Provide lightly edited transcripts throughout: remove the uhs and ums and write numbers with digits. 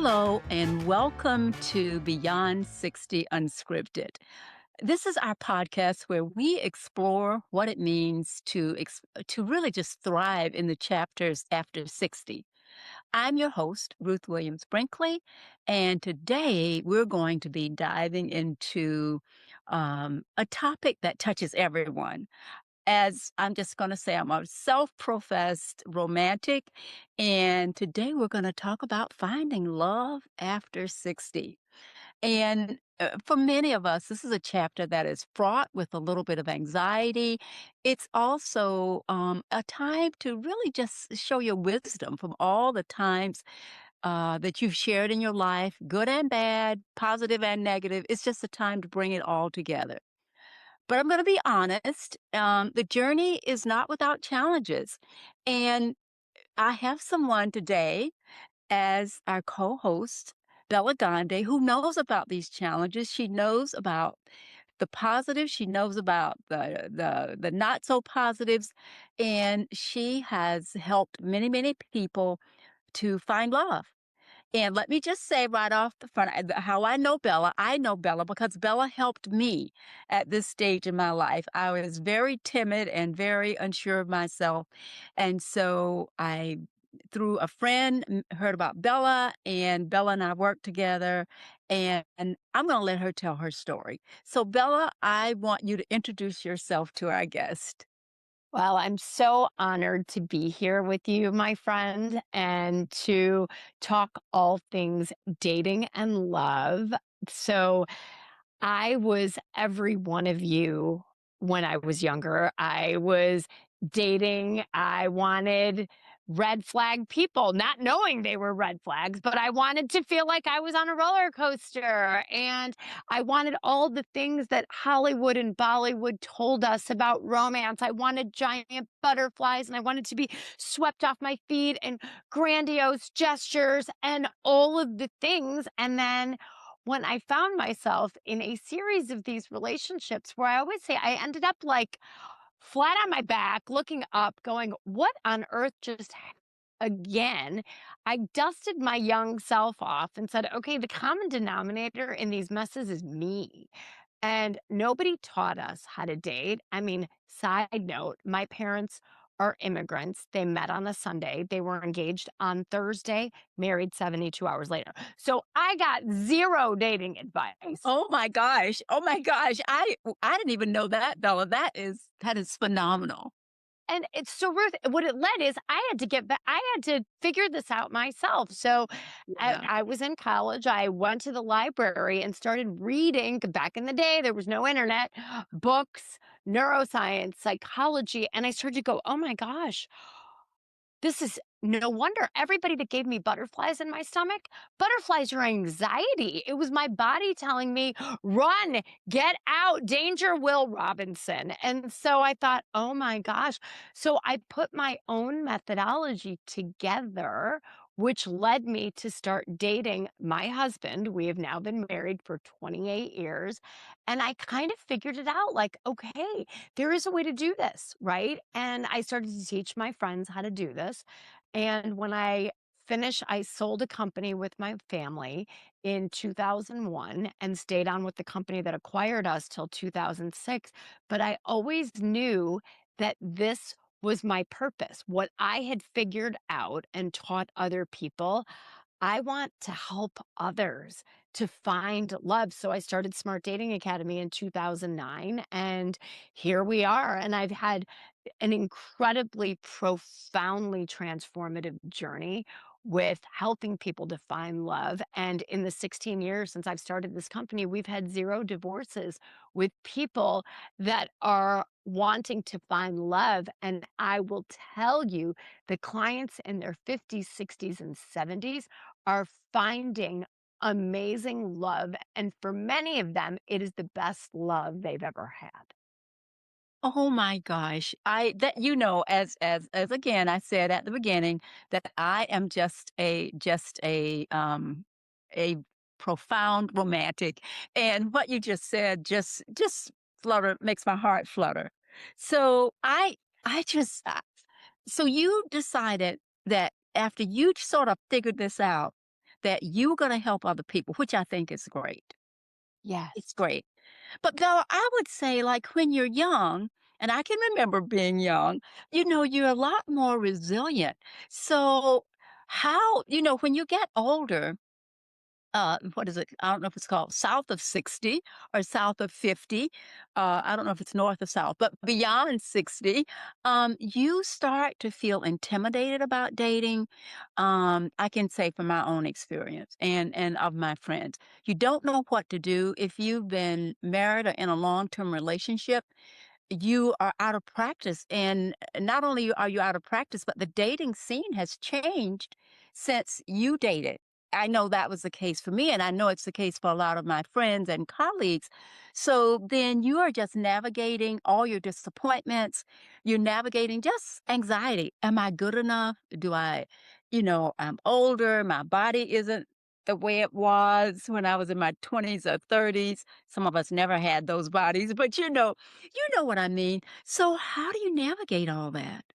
Hello, and welcome to Beyond 60 Unscripted. This is our podcast where we explore what it means to really just thrive in the chapters after 60. I'm your host, Ruth Williams-Brinkley, and today we're going to be diving into a topic that touches everyone. As I'm just going to say, I'm a self professed romantic. And today we're going to talk about finding love after 60. And for many of us, this is a chapter that is fraught with a little bit of anxiety. It's also a time to really just show your wisdom from all the times that you've shared in your life, good and bad, positive and negative. It's just a time to bring it all together. But I'm gonna be honest, the journey is not without challenges, and I have someone today as our co-host, Bela Gandhi, who knows about these challenges. She knows about the positives, she knows about the not so positives, and she has helped many, many people to find love. And let me just say right off the front, how I know Bella because Bella helped me at this stage in my life. I was very timid and very unsure of myself. And so through a friend, heard about Bella, and Bella and I worked together. And I'm going to let her tell her story. So, Bella, I want you to introduce yourself to our guest. Well, I'm so honored to be here with you, my friend, and to talk all things dating and love. So, I was every one of you when I was younger. I was dating. I wanted red flag people, not knowing they were red flags, but I wanted to feel like I was on a roller coaster. And I wanted all the things that Hollywood and Bollywood told us about romance. I wanted giant butterflies and I wanted to be swept off my feet and grandiose gestures and all of the things. And then when I found myself in a series of these relationships where I always say I ended up like flat on my back, looking up, going, what on earth just again? I dusted my young self off and said, okay, the common denominator in these messes is me. And nobody taught us how to date. I mean, side note, my parents are immigrants. They met on a Sunday. They were engaged on Thursday, married 72 hours later. So I got zero dating advice. Oh my gosh. Oh my gosh. I didn't even know that, Bella. That is phenomenal. And it's so Ruth, what it led is I had to get back, I had to figure this out myself. So Yeah. I was in college. I went to the library and started reading. Back in the day, there was no internet, books, neuroscience, psychology. And I started to go, oh my gosh, this is no wonder everybody that gave me butterflies in my stomach, butterflies are anxiety. It was my body telling me, run, get out, danger, Will Robinson. And so I thought, oh my gosh. So I put my own methodology together, which led me to start dating my husband. We have now been married for 28 years. And I kind of figured it out like, okay, there is a way to do this, right? And I started to teach my friends how to do this. And when I finished, I sold a company with my family in 2001 and stayed on with the company that acquired us till 2006. But I always knew that this was my purpose. What I had figured out and taught other people, I want to help others to find love. So I started Smart Dating Academy in 2009 and here we are. And I've had an incredibly profoundly transformative journey with helping people to find love. And in the 16 years since I've started this company, we've had zero divorces with people that are wanting to find love. And I will tell you, the clients in their 50s, 60s, and 70s are finding amazing love. And for many of them, it is the best love they've ever had. Oh my gosh. I that as again I said at the beginning that I am just a profound romantic. And what you just said just flutter makes my heart flutter. So I just so you decided that after you sort of figured this out that you're gonna help other people, which I think is great. It's Yes. great. But Bella, I would say, like, when you're young, and I can remember being young, you're a lot more resilient. So, when you get older, what is it? I don't know if it's called south of 60 or south of 50. I don't know if it's north or south, but beyond 60, you start to feel intimidated about dating. I can say from my own experience and of my friends, you don't know what to do if you've been married or in a long-term relationship. You are out of practice, and not only are you out of practice, but the dating scene has changed since you dated. I know that was the case for me, and I know it's the case for a lot of my friends and colleagues. So then you are just navigating all your disappointments. You're navigating just anxiety. Am I good enough? I'm older. My body isn't the way it was when I was in my 20s or 30s. Some of us never had those bodies, but you know what I mean. So how do you navigate all that?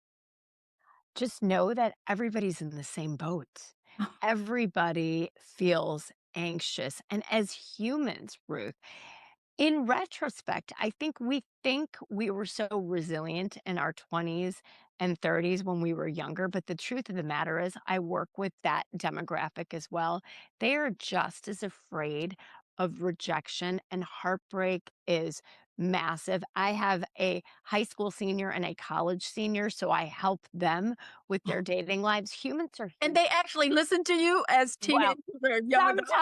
Just know that everybody's in the same boat. Everybody feels anxious. And as humans, Ruth, in retrospect, I think we were so resilient in our 20s and 30s when we were younger, but the truth of the matter is I work with that demographic as well. They are just as afraid of rejection, and heartbreak is massive. I have a high school senior and a college senior, so I help them with their dating lives. Humans are And they actually listen to you as well, teenagers or young adults?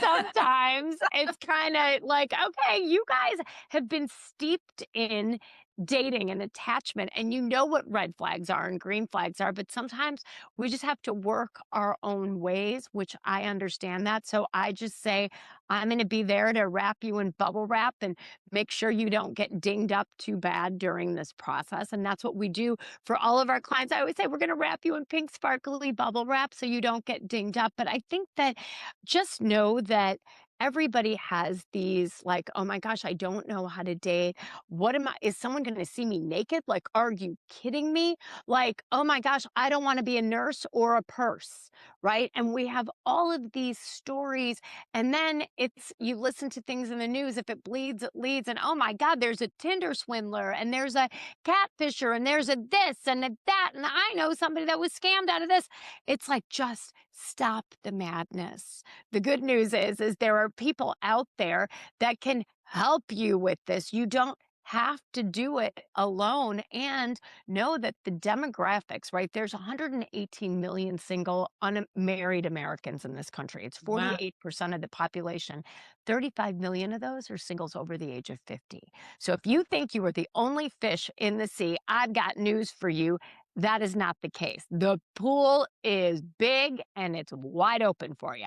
sometimes it's kinda like, "Okay, you guys have been steeped in dating and attachment, and you know what red flags are and green flags are, but sometimes we just have to work our own ways," which I understand that, so I just say, "I'm gonna be there to wrap you in bubble wrap and make sure you don't get dinged up too bad during this process," and that's what we do for all of our clients. I always say, "We're gonna wrap you in pink sparkly bubble wrap so you don't get dinged up," but I think that just know that everybody has these like, "Oh my gosh, I don't know how to date. What am I is someone gonna see me naked? Like, are you kidding me? Like, oh my gosh, I don't wanna be a nurse or a purse," right? And we have all of these stories, and then it's you listen to things in the news, if it bleeds, it leads, and oh my god, there's a Tinder swindler, and there's a catfisher, and there's a this and a that, and I know somebody that was scammed out of this. It's like, just stop the madness. The good news is there are people out there that can help you with this. You don't have to do it alone, and know that the demographics, right? There's 118 million single unmarried Americans in this country. It's Wow. 48% of the population. 35 million of those are singles over the age of 50. So if you think you are the only fish in the sea, I've got news for you. That is not the case. The pool is big and it's wide open for you.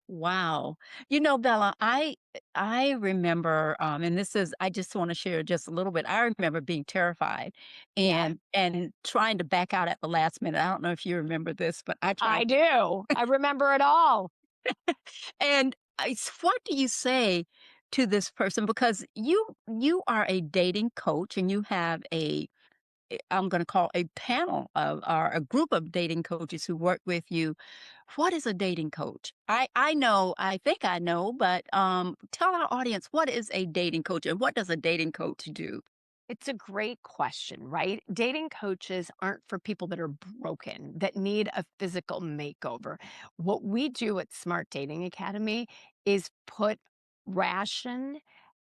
Wow. Bella, I remember, and I just want to share just a little bit. I remember being terrified Yeah, and trying to back out at the last minute. I don't know if you remember this, but I I tried. do. I remember it all. And what do you say to this person? Because you are a dating coach and you have I'm going to call a panel of or a group of dating coaches who work with you. What is a dating coach? I know, I think I know, but tell our audience, what is a dating coach and what does a dating coach do? It's a great question, right? Dating coaches aren't for people that are broken, that need a physical makeover. What we do at Smart Dating Academy is put ration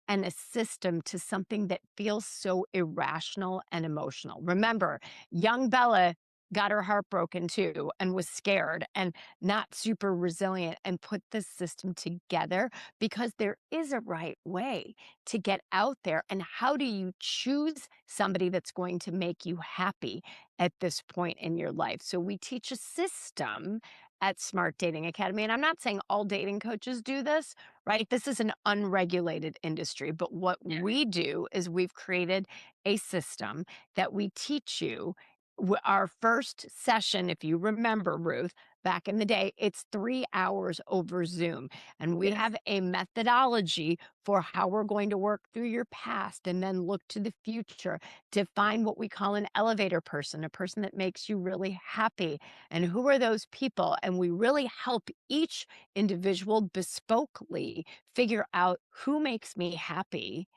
and a system to something that feels so irrational and emotional. Remember, young Bella got her heart broken too and was scared and not super resilient, and put this system together because there is a right way to get out there. And how do you choose somebody that's going to make you happy at this point in your life? So we teach a system at Smart Dating Academy. And I'm not saying all dating coaches do this, right? This is an unregulated industry. But what Yeah. we do is we've created a system that we teach you. Our first session, if you remember, Ruth, Back in the day, it's 3 hours over Zoom, and we Yes. have a methodology for how we're going to work through your past and then look to the future to find what we call an elevator person, a person that makes you really happy. And who are those people? And we really help each individual bespokely figure out who makes me happy.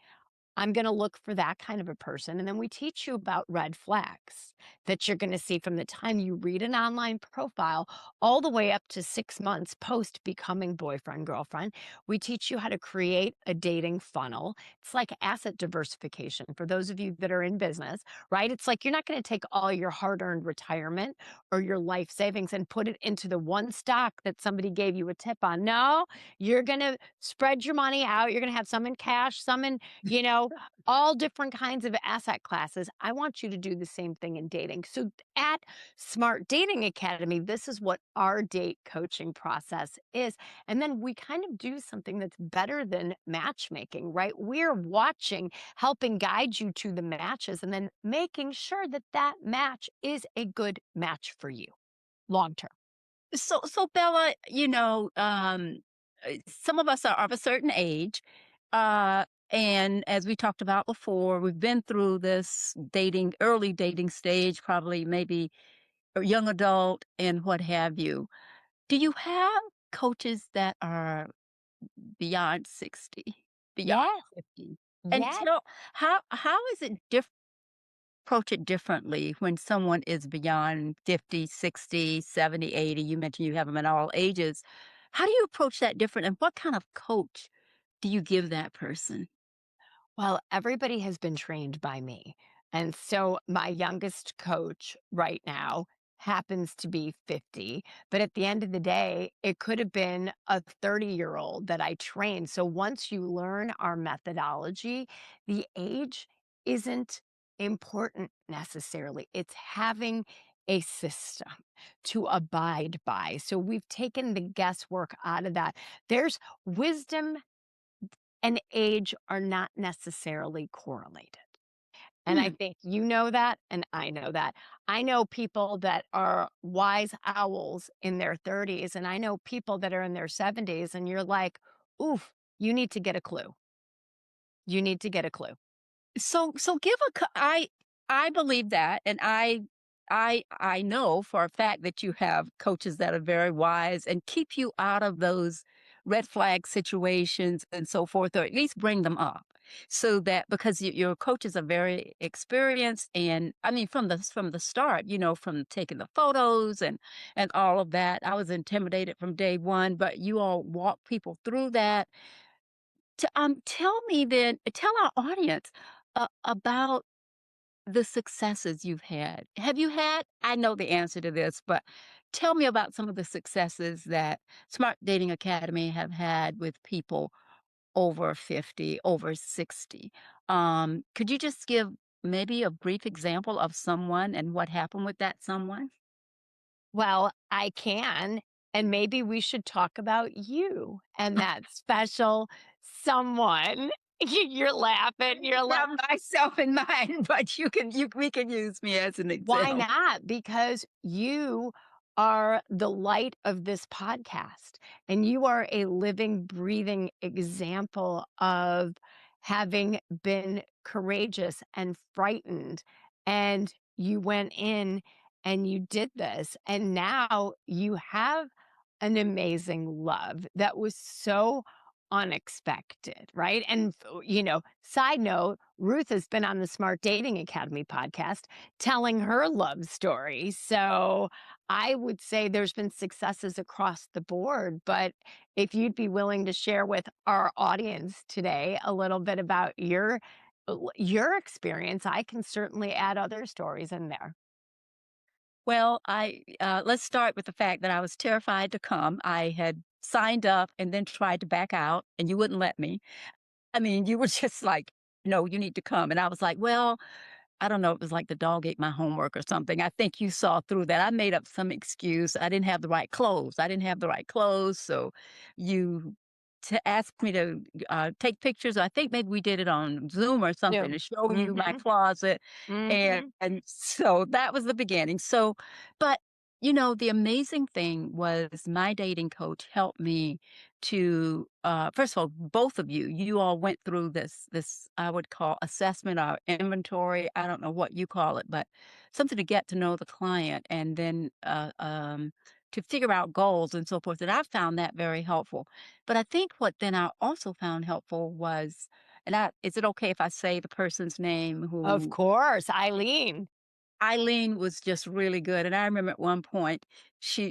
I'm going to look for that kind of a person. And then we teach you about red flags that you're going to see from the time you read an online profile all the way up to 6 months post becoming boyfriend, girlfriend. We teach you how to create a dating funnel. It's like asset diversification for those of you that are in business, right? It's like you're not going to take all your hard earned retirement or your life savings and put it into the one stock that somebody gave you a tip on. No, you're going to spread your money out. You're going to have some in cash, some in, you know, all different kinds of asset classes. I want you to do the same thing in dating. So at Smart Dating Academy, this is what our date coaching process is. And then we kind of do something that's better than matchmaking, right? We're watching, helping guide you to the matches, and then making sure that that match is a good match for you long term. So Bella, some of us are of a certain age, and as we talked about before, we've been through this early dating stage, probably maybe a young adult and what have you. Do you have coaches that are beyond 60, beyond Yes, 50? And yes. tell how is it approach it differently when someone is beyond 50, 60, 70, 80? You mentioned you have them in all ages. How do you approach that different, and what kind of coach do you give that person? Well, everybody has been trained by me. And so my youngest coach right now happens to be 50. But at the end of the day, it could have been a 30-year-old that I trained. So once you learn our methodology, the age isn't important necessarily. It's having a system to abide by. So we've taken the guesswork out of that. There's wisdom and age are not necessarily correlated. And I Hmm. think you know that, and I know that. I know people that are wise owls in their 30s, and I know people that are in their 70s, and you're like, oof, you need to get a clue. You need to get a clue. So give I believe that, and I know for a fact that you have coaches that are very wise and keep you out of those red flag situations and so forth, or at least bring them up. So that because your coaches are very experienced, and I mean from the start, from taking the photos and all of that. I was intimidated from day one, but you all walk people through that. Tell me then, tell our audience about the successes you've had. Have you had? I know the answer to this, but tell me about some of the successes that Smart Dating Academy have had with people over 50, over 60. Could you just give maybe a brief example of someone and what happened with that someone? Well, I can, and maybe we should talk about you and that special someone. You're laughing. You're like, Not myself in mind, but we can use me as an why example. not? Because you are the light of this podcast, and you are a living, breathing example of having been courageous and frightened. And you went in and you did this. And now you have an amazing love that was so unexpected, right? And, side note, Ruth has been on the Smart Dating Academy podcast telling her love story. So I would say there's been successes across the board. But if you'd be willing to share with our audience today a little bit about your experience, I can certainly add other stories in there. Well, let's start with the fact that I was terrified to come. I had signed up and then tried to back out, and you wouldn't let me. I mean, you were just like, "No, you need to come." And I was like, "Well, I don't know, it was like the dog ate my homework or something." I think you saw through that. I made up some excuse. I didn't have the right clothes. I didn't have the right clothes, so you to ask me to, take pictures. I think maybe we did it on Zoom or something Zoom. to show you my Mhm. closet, and Mhm. and so that was the beginning. So but The amazing thing was my dating coach helped me to first of all, both of you all went through this I would call assessment or inventory. I don't know what you call it, but something to get to know the client and then to figure out goals and so forth. And I found that very helpful. But I think what then I also found helpful was, is it okay if I say the person's name Of who course, Eileen. Eileen was just really good, and I remember at one point,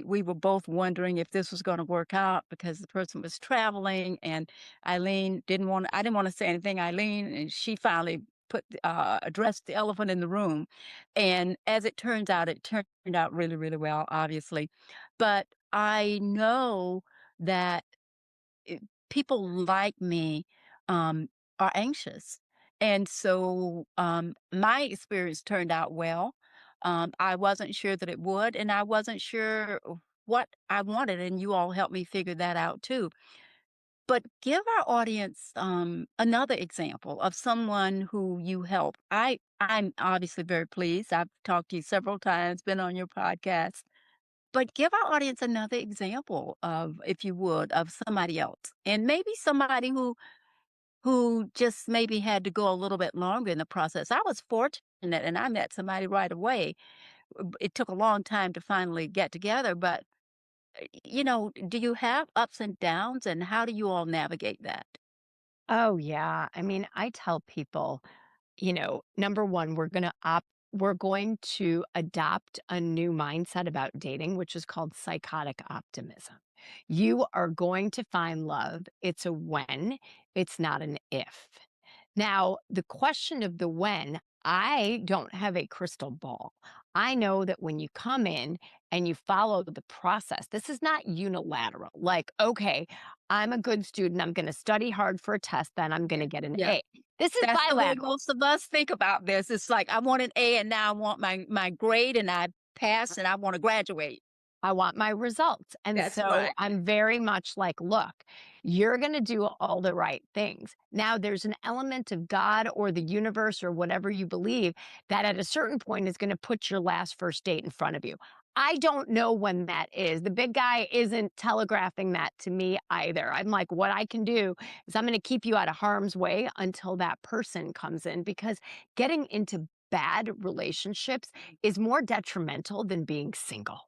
we were both wondering if this was gonna work out because the person was traveling, and I didn't wanna say anything, Eileen, and she finally addressed the elephant in the room, and as it turned out really, really well, obviously, but I know that it people like me, are anxious, and so, my experience turned out well. I wasn't sure that it would, and I wasn't sure what I wanted, and you all helped me figure that out too. But give our audience, another example of someone who you help. I'm obviously very pleased. I've talked to you several times, been on your podcast. But give our audience another example of, if you would, of somebody else, and maybe somebody who just maybe had to go a little bit longer in the process. I was fortunate and I met somebody right away. It took a long time to finally get together, but do you have ups and downs and how do you all navigate that? Oh, yeah. I mean, I tell people, number one, we're going to adopt a new mindset about dating, which is called psychotic optimism. You are going to find love. It's a when, it's not an if. Now, the question of the when, I don't have a crystal ball. I know that when you come in and you follow the process, this is not unilateral. Like, okay, I'm a good student. I'm going to study hard for a test, then I'm going to get an Yeah. A. This is That's the way bilateral. most of us think about this. It's like I want an A and now I want my grade and I passed and I want to graduate. I want my results. And That's so right. I'm very much like, look, you're going to do all the right things. Now, there's an element of God or the universe or whatever you believe that at a certain point is going to put your last first date in front of you. I don't know when that is. The big guy isn't telegraphing that to me either. I'm like, what I can do is I'm going to keep you out of harm's way until that person comes in because getting into bad relationships is more detrimental than being single.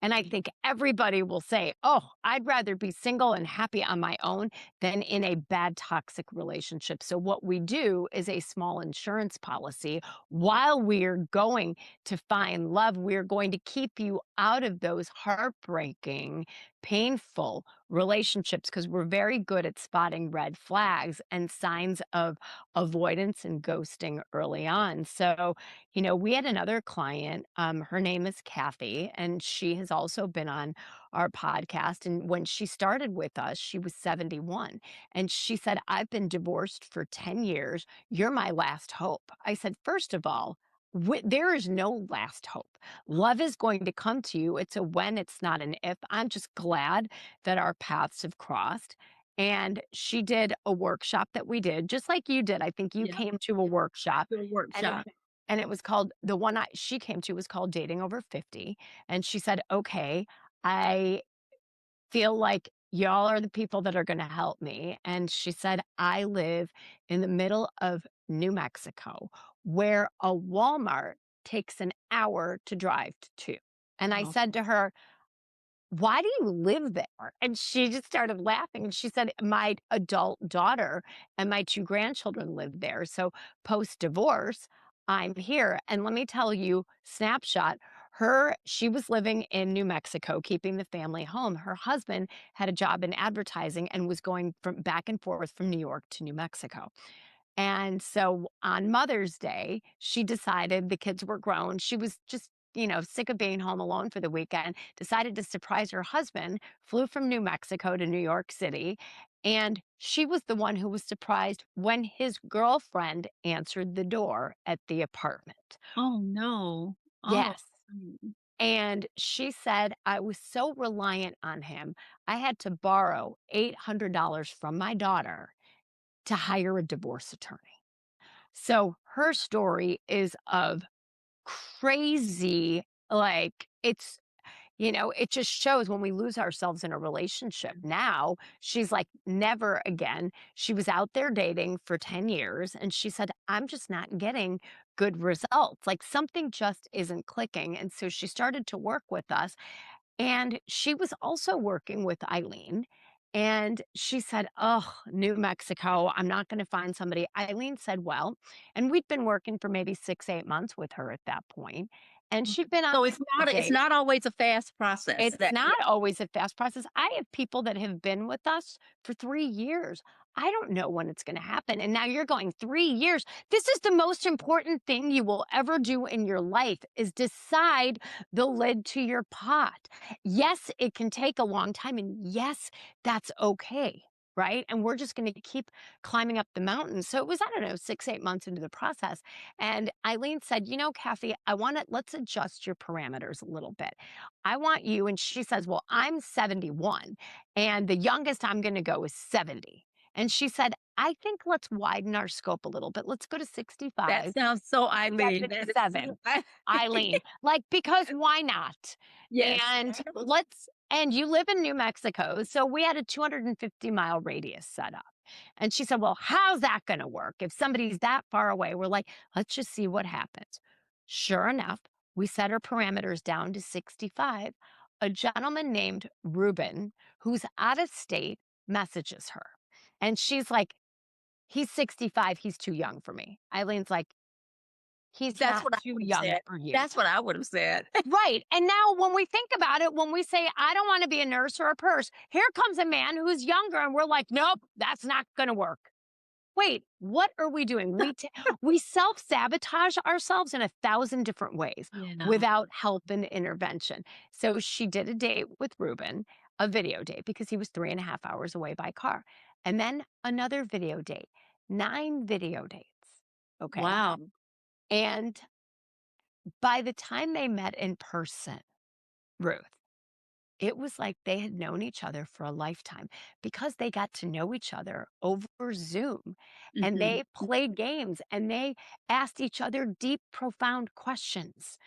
And I think everybody will say, oh, I'd rather be single and happy on my own than in a bad, toxic relationship. So, what we do is a small insurance policy. While we're going to find love, we're going to keep you out of those heartbreaking, painful relationships because we're very good at spotting red flags and signs of avoidance and ghosting early on. So, we had another client, her name is Kathy, and she has also been on our podcast. And when she started with us, she was 71. And she said, I've been divorced for 10 years. You're my last hope. I said, first of all, there is no last hope. Love is going to come to you. It's a when, it's not an if. I'm just glad that our paths have crossed. And she did a workshop that we did, just like you did. I think you Yeah. came to a Yeah. workshop After a and workshop. it was called the one she came to was called Dating Over 50, and she said, "Okay, I feel like y'all are the people that are gonna help me." And she said, "I live in the middle of New Mexico where a Walmart takes an hour to drive to." And I Oh, said to her, why do you live there? And she just started laughing. And she said, my adult daughter and my two grandchildren live there. So post divorce, I'm here. And let me tell you, snapshot, she was living in New Mexico, keeping the family home. Her husband had a job in advertising and was going from back and forth from New York to New Mexico. And so on Mother's Day, she decided the kids were grown. She was just, sick of being home alone for the weekend, decided to surprise her husband, flew from New Mexico to New York City. And she was the one who was surprised when his girlfriend answered the door at the apartment. oh no. Oh. Yes. And she said, I was so reliant on him. I had to borrow $800 from my daughter to hire a divorce attorney. So her story is of crazy, like, it's It just shows when we lose ourselves in a relationship. Now she's like, never again. She was out there dating for 10 years and she said, I'm just not getting good results. Like something just isn't clicking. And so she started to work with us. And she was also working with Eileen. And she said, "Oh, New Mexico, I'm not going to find somebody." Eileen said, "Well," and we'd been working for maybe 6, 8 months with her at that point, and Mhm. she'd been on So a it's date. not always a fast process It's that not yeah. always a fast process. I have people that have been with us for 3 years. I don't know when it's gonna happen, and now you're going 3 years. This is the most important thing you will ever do in your life is decide the lid to your pot. Yes, it can take a long time, and yes, that's okay, right? And we're just gonna keep climbing up the mountain. So it was, I don't know, 6, 8 months into the process, and Eileen said, Kathy, let's adjust your parameters a little bit. I want you. And she says, well, I'm 71 and the youngest I'm going to go is 70. And she said, I think let's widen our scope a little bit. Let's go to That 65, sounds so Eileen. That is so 77. Eileen, like, because why not? yes. And and you live in New Mexico. So we had a 250-mile radius set up. And she said, well, how's that going to work? If somebody's that far away, we're like, let's just see what happens. Sure enough, we set our parameters down to 65. A gentleman named Ruben, who's out of state, messages her. And she's like, he's 65. He's too young for me. Eileen's like, he's That's not what I too would have young said. for you. That's what I would have said. Right. And now when we think about it, when we say, I don't want to be a nurse or a purse, here comes a man who's younger and we're like, nope, that's not going to work. Wait, what are we doing? We self-sabotage ourselves in 1,000 different ways Yeah. without help and intervention. So she did a date with Ruben, a video date, because he was 3.5 hours away by car. And then another video date, 9 video dates. Okay. Wow. And by the time they met in person, Ruth, it was like they had known each other for a lifetime because they got to know each other over Zoom and Mhm. they played games and they asked each other deep, profound questions.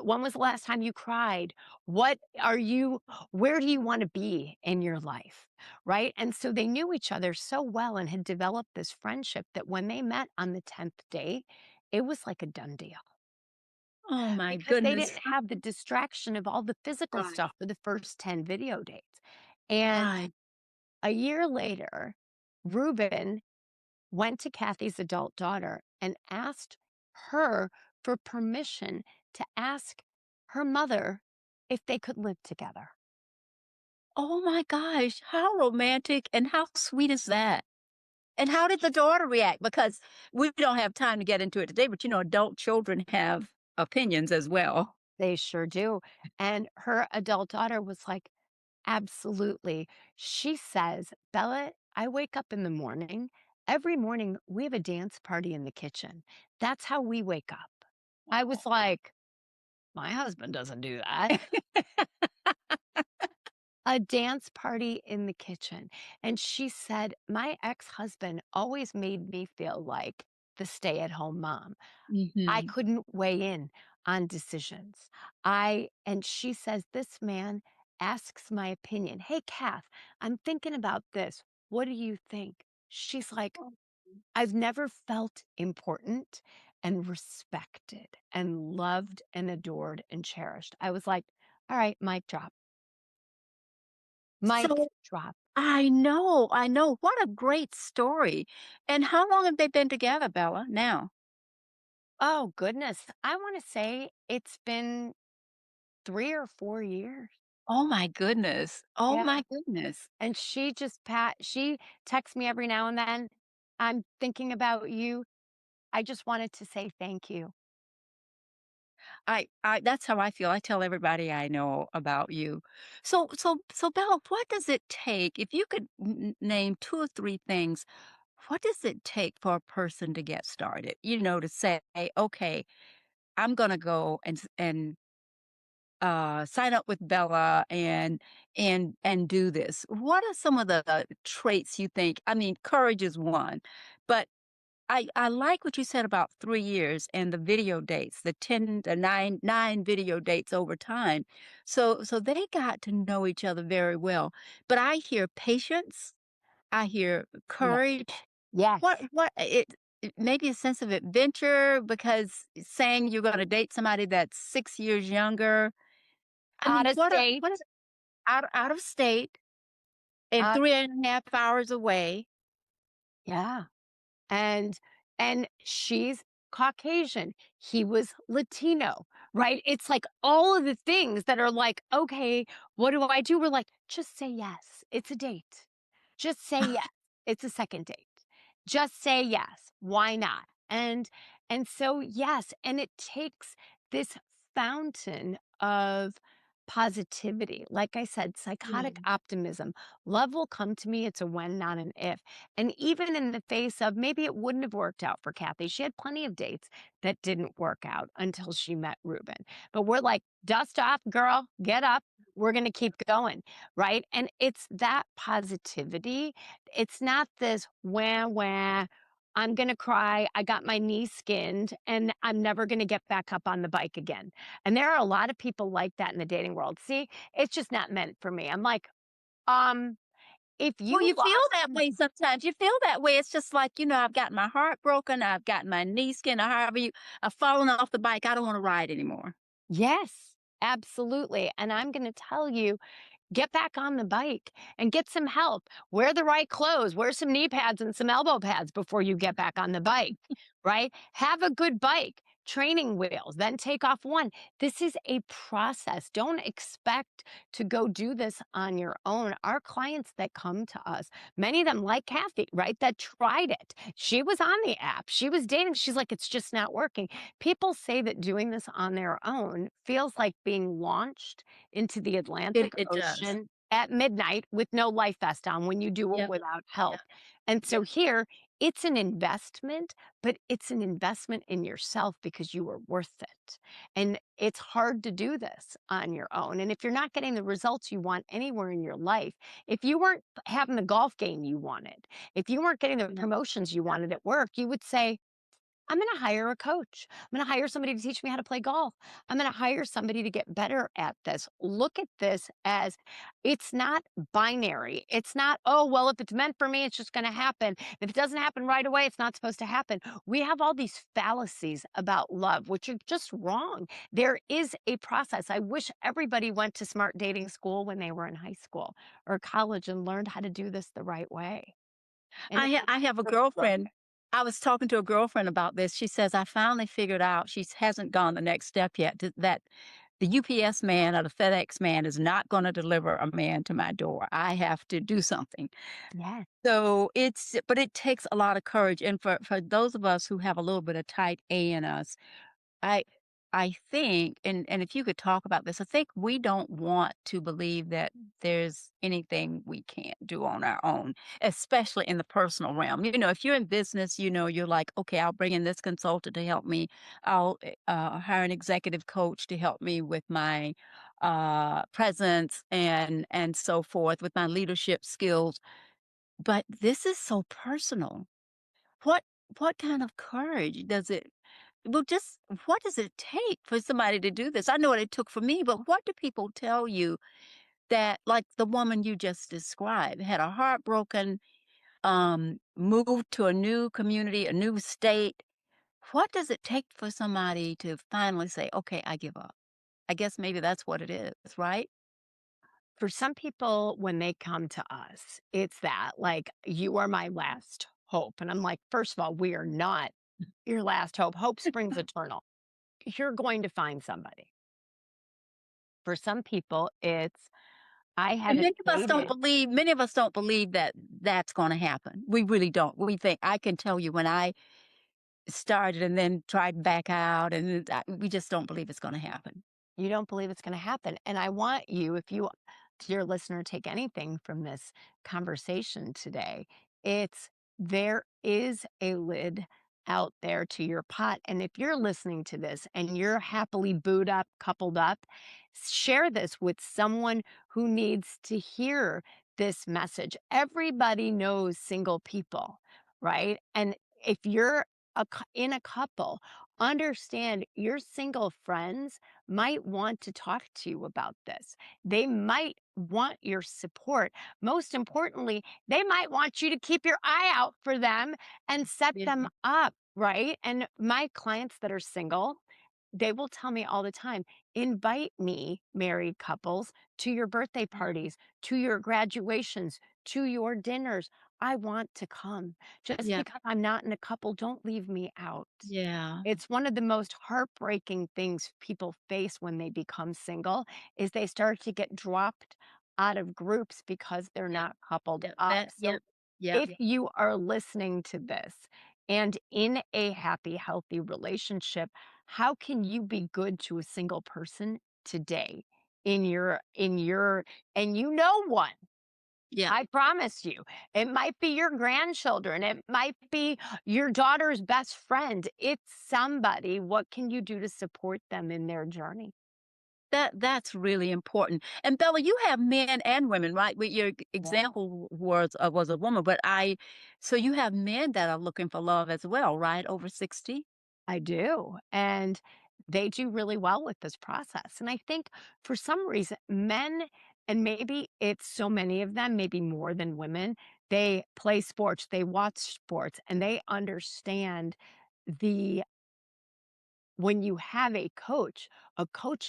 When was the last time you cried? What are you, where do you want to be in your life? Right. And so they knew each other so well and had developed this friendship that when they met on the 10th day, it was like a done deal Oh my because they goodness. didn't have the distraction of all the physical Right. stuff for the first 10 video dates. And Right. a year later, Ruben went to Kathy's adult daughter and asked her for permission to ask her mother if they could live together. Oh my gosh. How romantic and how sweet is that? And how did the daughter react? Because we don't have time to get into it today, but adult children have opinions as well. They sure do. And her adult daughter was like, absolutely. She says, Bella, I wake up in the morning. Every morning, we have a dance party in the kitchen. That's how we wake up. I was like, my husband doesn't do that. A dance party in the kitchen. And she said, my ex husband always made me feel like the stay at home mom. I Mhm. couldn't weigh in on decisions. And she says, this man asks my opinion. Hey, Kath, I'm thinking about this. What do you think? She's like, I've never felt important and respected and loved and adored and cherished. I was like, all right, mic drop, mic So drop. I know, I know. What a great story. And how long have they been together, Bella, now? Oh, goodness. I want to say it's been 3 or 4 years. Oh my goodness. Oh Yeah. my goodness. And she texts me every now and then. I'm thinking about you. I just wanted to say thank you. I that's how I feel. I tell everybody I know about you. So Bella, what does it take if you could name 2 or 3 things, what does it take for a person to get started? To say, "Okay, I'm gonna go and sign up with Bella and do this." What are some of the traits you think? I mean, courage is one, but I like what you said about 3 years and the video dates, the 10 to 9 video dates over time. So they got to know each other very well. But I hear patience, I hear Yes. courage. Yes. It maybe a sense of adventure because saying you're gonna date somebody that's 6 years younger. I Out mean, of what state. is out of state and Uh, 3.5 hours away. yeah. and and she's Caucasian. He was Latino, right? It's like all of the things that are like, okay, what do I do? We're like, just say yes. It's a date. Just say yes. It's a second date. Just say yes. Why not? And so yes, and it takes this fountain of positivity. Like I said, psychotic Mm. optimism. Love will come to me. It's a when, not an if. And even in the face of maybe it wouldn't have worked out for Kathy, she had plenty of dates that didn't work out until she met Ruben. But we're like, dust off, girl, get up. We're going to keep going. Right. And it's that positivity. It's not this wah, wah. I'm going to cry. I got my knee skinned and I'm never going to get back up on the bike again. And there are a lot of people like that in the dating world. See, it's just not meant for me. I'm like, um, if Well, you you feel lost that way sometimes. You feel that way. It's just like, I've got my heart broken, I've got my knee skin, or however I've fallen off the bike. I don't want to ride anymore. Yes, absolutely. And I'm going to tell you, get back on the bike and get some help. Wear the right clothes, wear some knee pads and some elbow pads before you get back on the bike, right? Have a good bike, training wheels, then take off one. This is a process. Don't expect to go do this on your own. Our clients that come to us, many of them like Kathy, right? That tried it. She was on the app, she was dating. She's like, it's just not working. People say that doing this on their own feels like being launched into the Atlantic It does. Ocean at midnight with no life vest on when you do it Yep. without Yep. help. And so Yep. here, it's an investment, but it's an investment in yourself because you are worth it. And it's hard to do this on your own. And if you're not getting the results you want anywhere in your life, if you weren't having the golf game you wanted, if you weren't getting the Yep. promotions you wanted at work, you would say, I'm going to hire a coach. I'm going to hire somebody to teach me how to play golf. I'm going to hire somebody to get better at this. Look at this as it's not binary. It's not, oh, well, if it's meant for me, it's just going to happen. If it doesn't happen right away, it's not supposed to happen. We have all these fallacies about love, which are just wrong. There is a process. I wish everybody went to smart dating school when they were in high school or college and learned how to do this the right way. And I have a girlfriend. I was talking to a girlfriend about this. She says, I finally figured out she hasn't gone the next step yet, that the UPS man or the FedEx man is not going to deliver a man to my door. I have to do something. yes. So but it takes a lot of courage. And for those of us who have a little bit of type A in us, I I think, and if you could talk about this, I think we don't want to believe that there's anything we can't do on our own, especially in the personal realm. If you're in business, you're like, okay, I'll bring in this consultant to help me. I'll hire an executive coach to help me with my presence and so forth, with my leadership skills. But this is so personal. What what kind of courage does it well, just what does it take for somebody to do this? I know what it took for me, but what do people tell you that, like the woman you just described, had a heart broken, moved to a new community, a new state? What does it take for somebody to finally say, "Okay, I give up"? I guess maybe that's what it is, right? For some people, when they come to us, it's that, like, "You are my last hope." And I'm like, "First of all, we are not your last hope. Hope springs eternal. You're going to find somebody." For some people, it's, "I And haven't dated." many of us don't believe that that's gonna happen. We really don't. We think I can tell you when I started and then tried back out, and we just don't believe it's gonna happen. You don't believe it's gonna happen, and I want you, if you, dear listener, take anything from this conversation today, it's there is a lid out there to your pot, and if you're listening to this and you're happily booed up, coupled up, share this with someone who needs to hear this message. Everybody knows single people, right? And if you're in a couple, understand your single friends might want to talk to you about this. They might want your support. Most importantly, they might want you to keep your eye out for them and set Yeah. them up, right? And my clients that are single, they will tell me all the time, invite me, married couples, to your birthday parties, to your graduations, to your dinners. I want to come. Just Yeah. because I'm not in a couple, don't leave me out. Yeah. It's one of the most heartbreaking things people face when they become single is they start to get dropped out of groups because they're Yeah. not coupled Yeah. up. That, So yep. Yep. if you are listening to this and in a happy, healthy relationship, how can you be good to a single person today in your and you know one? Yeah. I promise you. It might be your grandchildren. It might be your daughter's best friend. It's somebody. What can you do to support them in their journey? That's really important. And Bella, you have men and women, right? With your Yeah. example was a woman, but so you have men that are looking for love as well, right? Over 60? I do. And they do really well with this process. And I think for some reason, men, and maybe it's so many of them, maybe more than women, they play sports, they watch sports, and they understand the when you have a coach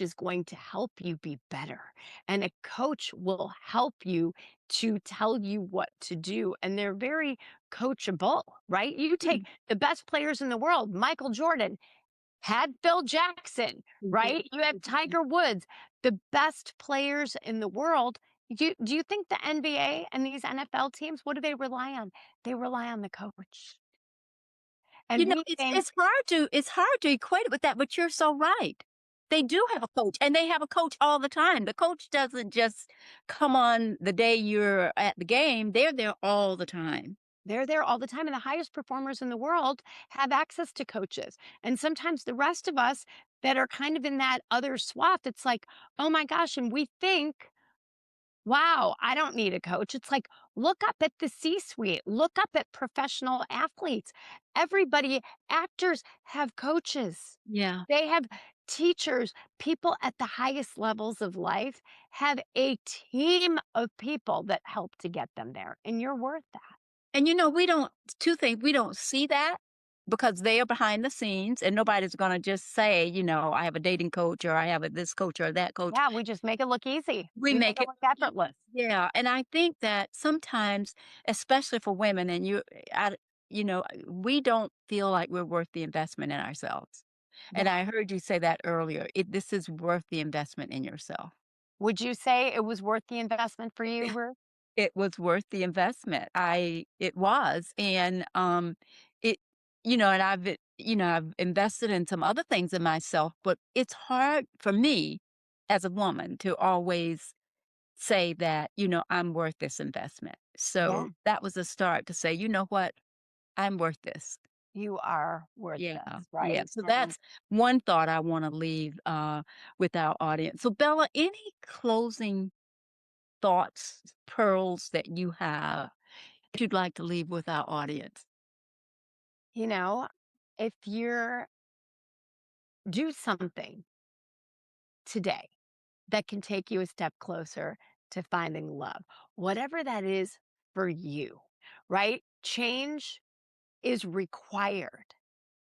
is going to help you be better. And a coach will help you to tell you what to do. And they're very coachable, right? You take Mhm. the best players in the world, Michael Jordan had Phil Jackson, He did. right? You have He did. Tiger Woods, the best players in the world. Do you think the NBA and these NFL teams, what do they rely on? They rely on the coach. You And know, we think, it's hard to equate it with that, but you're so right. They do have a coach, and they have a coach all the time. The coach doesn't just come on the day you're at the game, they're there all the time. they're there all the time, and the highest performers in the world have access to coaches. And sometimes the rest of us that are kind of in that other swath, it's like, oh my gosh. And we think, wow, I don't need a coach. It's like, look up at the C suite, look up at professional athletes. Everybody, actors have coaches, Yeah. they have teachers, people at the highest levels of life have a team of people that help to get them there. And you're worth that. And, we don't 2 things, we don't see that because they are behind the scenes, and nobody's gonna just say, "I have a dating coach," or "I have a this coach or that coach." Yeah, we just make it look easy. We We make make it it look y effortless. yeah, and I think that sometimes, especially for women, and I we don't feel like we're worth the investment in ourselves, and Yeah. I heard you say that earlier. This is worth the investment in yourself. Would you say it was worth the investment for you, Ruth? It was worth the investment. I It was, and, it and I've invested in some other things in myself, but it's hard for me as a woman to always say that, I'm worth this investment. Yeah. So that was a start to say, "You know what? I'm worth this." You are worth Yeah, this, yeah. right? So And that's one thought I wanna leave, with our audience. So Bella, any closing thoughts, pearls that you have that you'd like to leave with our audience? you know, if you're do something today that can take you a step closer to finding love, whatever that is for you, right? Change is required,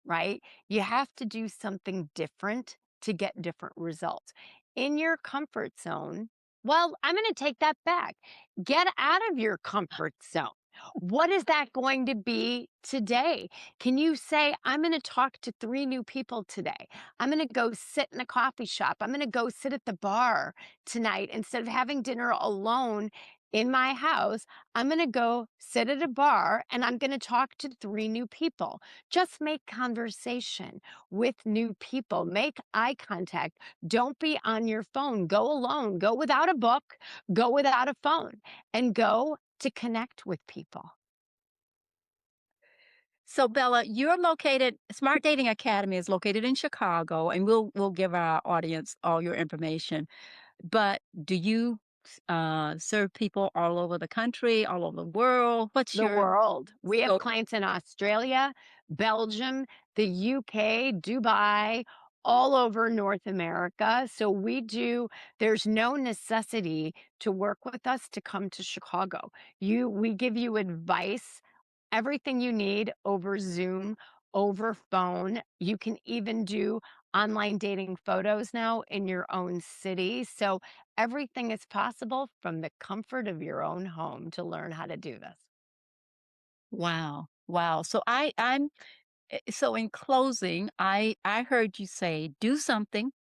right? You have to do something different to get different results. In your comfort zone, well, I'm going to take that back. Get out of your comfort zone. What is that going to be today? Can you say, I'm going to talk to three new people today? I'm going to go sit in a coffee shop. I'm going to go sit at the bar tonight instead of having dinner alone in my house. I'm going to go sit at a bar and I'm going to talk to three new people. Just make conversation with new people. Make eye contact. Don't be on your phone. Go alone. Go without a book. Go without a phone and go to connect with people. So Bella, you're located Smart Dating Academy is located in Chicago, and we'll give our audience all your information. But do you serve people all over the country, all over the world? What's The your world. We have so clients in Australia, Belgium, the UK, Dubai, all over North America. So there's no necessity to work with us to come to Chicago. We give you advice, everything you need over Zoom, over phone. You can even do online dating photos now in your own city. So everything is possible from the comfort of your own home to learn how to do this. Wow. Wow. So in closing, I heard you say do something.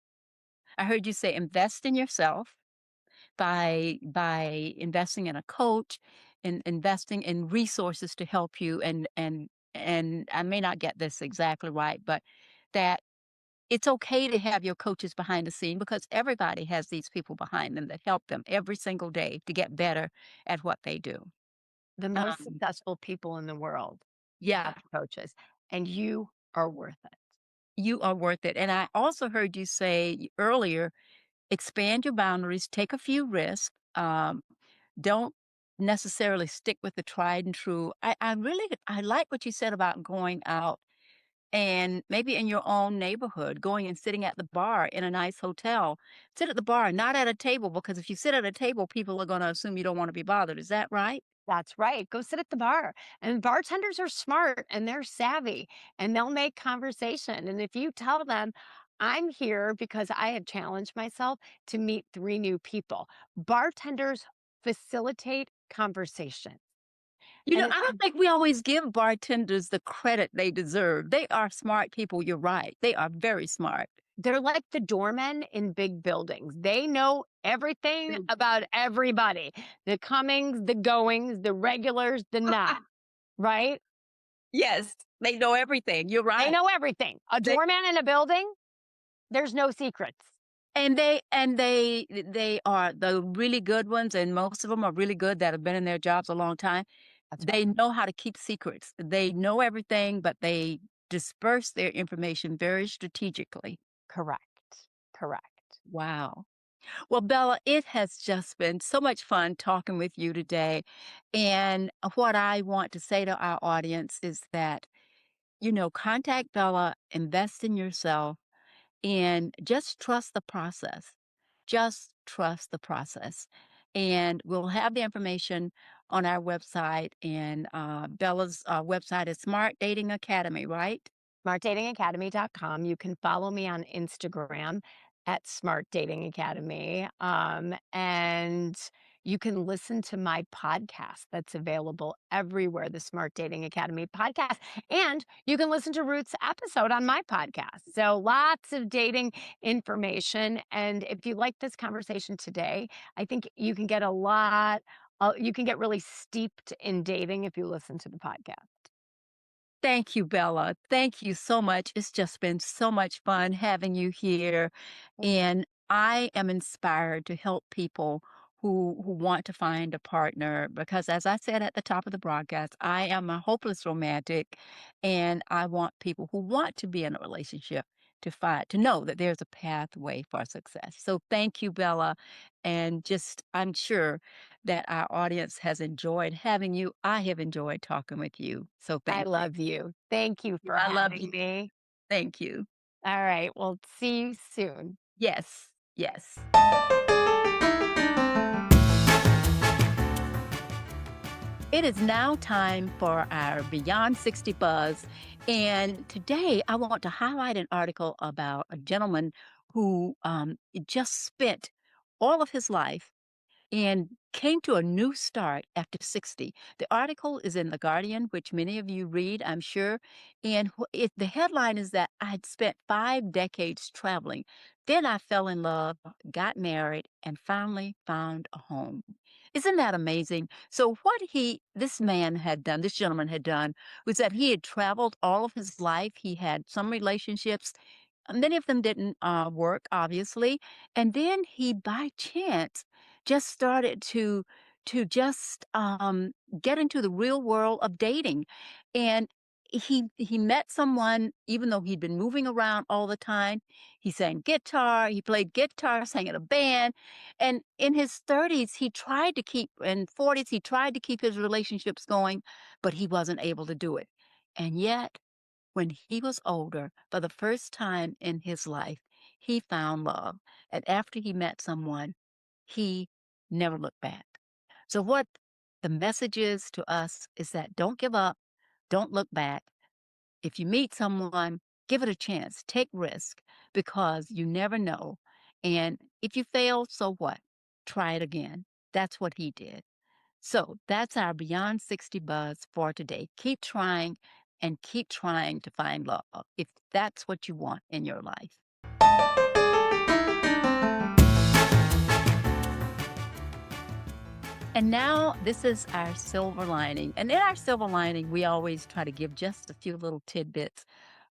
I heard you say invest in yourself by investing in a coach and investing in resources to help you and I may not get this exactly right, but that it's okay to have your coaches behind the scene because everybody has these people behind them that help them every single day to get better at what they do. The most Um, successful people in the world yeah, have coaches, and you are worth it. you are worth it. And I also heard you say earlier, expand your boundaries, take a few risks. Don't necessarily stick with the tried and true. I like what you said about going out and maybe in your own neighborhood, going and sitting at the bar in a nice hotel. Sit at the bar, not at a table, because if you sit at a table, people are going to assume you don't want to be bothered. Is that right? That's right. Go sit at the bar. And bartenders are smart and they're savvy and they'll make conversation. And if you tell them, I'm here because I have challenged myself to meet three new people, bartenders facilitate conversation. You And know, it's I don't think we always give bartenders the credit they deserve. They are smart people. You're right. They are very smart. They're like the doormen in big buildings. They know everything Mm. about everybody, the comings, the goings, the regulars, the not, right? Yes, they know everything. You're They right. know everything. A They doorman in a building, there's no secrets. and they are the really good ones, and most of them are really good that have been in their jobs a long time. That's right. They know how to keep secrets. They know everything, but they disperse their information very strategically. Correct. Correct. Wow. Well, Bella, it has just been so much fun talking with you today. And what I want to say to our audience is that, contact Bella, invest in yourself, and just trust the process. Just trust the process. And we'll have the information on our website. And Bella's website is Smart Dating Academy, right? SmartDatingAcademy.com. You can follow me on Instagram at Smart Dating Academy. And you can listen to my podcast that's available everywhere, the Smart Dating Academy podcast. And you can listen to Ruth's episode on my podcast. So lots of dating information. And if you like this conversation today, I think you can get you can get really steeped in dating if you listen to the podcast. Thank you, Bella. Thank you so much. It's just been so much fun having you here. And I am inspired to help people who want to find a partner because as I said at the top of the broadcast, I am a hopeless romantic and I want people who want to be in a relationship to know that there's a pathway for success. So thank you, Bella. And just I'm sure that our audience has enjoyed having you. I have enjoyed talking with you. So I thank you. love you. Thank you for I love having you. me. Thank you. All right. Well, see you soon. Yes. Yes. It is now time for our Beyond 60 Buzz. And today I want to highlight an article about a gentleman who just spent all of his life and came to a new start after 60. The article is in The Guardian, which many of you read, I'm sure. And the headline is that I'd spent 5 decades traveling. Then I fell in love, got married, and finally found a home. Isn't that amazing? So, this man had done, this gentleman had done, was that he had traveled all of his life. He had some relationships. Many of them didn't work, obviously. And then he, by chance, just started to just get into the real world of dating, and he met someone even though he'd been moving around all the time. He sang guitar, he played guitar, sang in a band, and in his 30s he tried to keep and 40s he tried to keep his relationships going, but he wasn't able to do it. And yet when he was older, for the first time in his life, he found love. And after he met someone, he never looked back. So, what the message is to us is that don't give up, don't look back. If you meet someone, give it a chance, take risk because you never know. And if you fail, so what? Try it again. That's what he did. So that's our Beyond 60 buzz for today. Keep trying and keep trying to find love if that's what you want in your life. And now this is our silver lining. And in our silver lining, we always try to give just a few little tidbits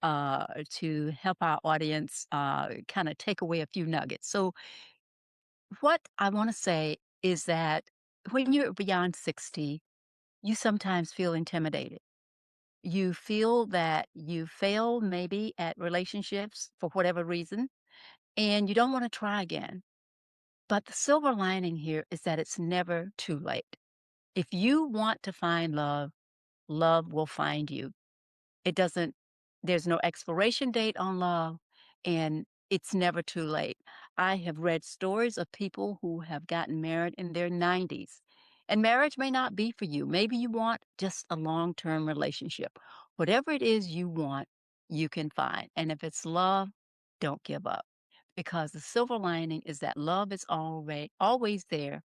to help our audience kind of take away a few nuggets. So, what I want to say is that when you're beyond 60, you sometimes feel intimidated. You feel that you fail maybe at relationships for whatever reason, and you don't want to try again. But the silver lining here is that it's never too late. If you want to find love, love will find you. It doesn't there's no expiration date on love, and it's never too late. I have read stories of people who have gotten married in their 90s, and marriage may not be for you. Maybe you want just a long-term relationship. Whatever it is you want, you can find. And if it's love, don't give up. Because the silver lining is that love is always there,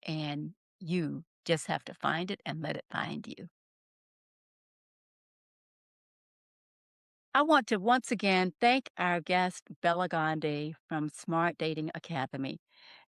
and you just have to find it and let it find you. I want to once again thank our guest, Bela Gandhi from Smart Dating Academy,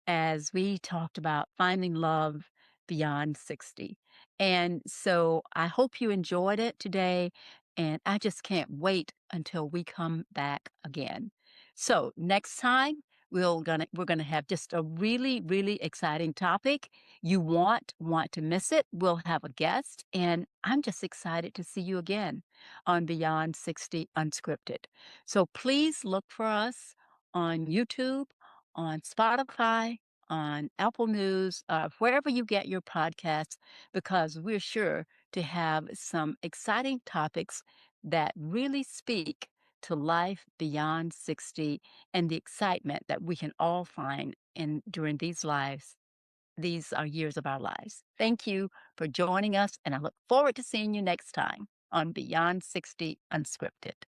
as we talked about finding love beyond 60. And so I hope you enjoyed it today. And I just can't wait until we come back again. So next time we're gonna have just a really, really exciting topic. You want to miss it. We'll have a guest, and I'm just excited to see you again on Beyond 60 Unscripted. So please look for us on YouTube, on Spotify, on Apple News, wherever you get your podcasts, because we're sure to have some exciting topics that really speak to life beyond 60 and the excitement that we can all find in during these lives. These are years of our lives. Thank you for joining us, and I look forward to seeing you next time on Beyond 60 Unscripted.